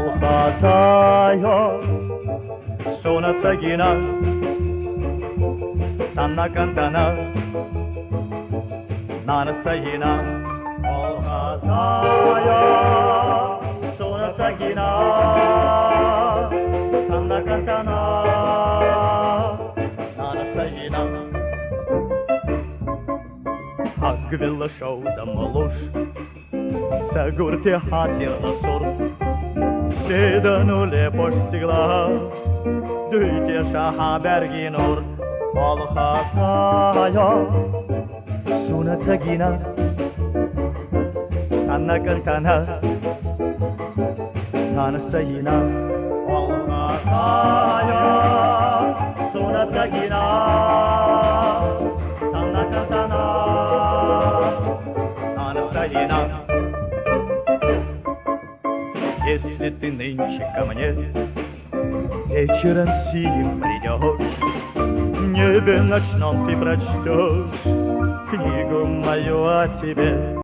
Alhazaya Sona Tsagina Sanna Kantana Nana Sayina Alhazaya Sona Tsagina Sanna Kantana Nana Sayina Agvilla Shouda Malush Sagurti Hasirna Sur Sedanule Postigla Düyke Şaha Berginur Alhazaya Suna Tsagina Sanna Kantana Nana Sayina Alhazaya Suna Tsagina Sanna Kantana Nana Sayina. Если ты нынче ко мне вечером синим придешь, в небе ночном ты прочтешь книгу мою о тебе.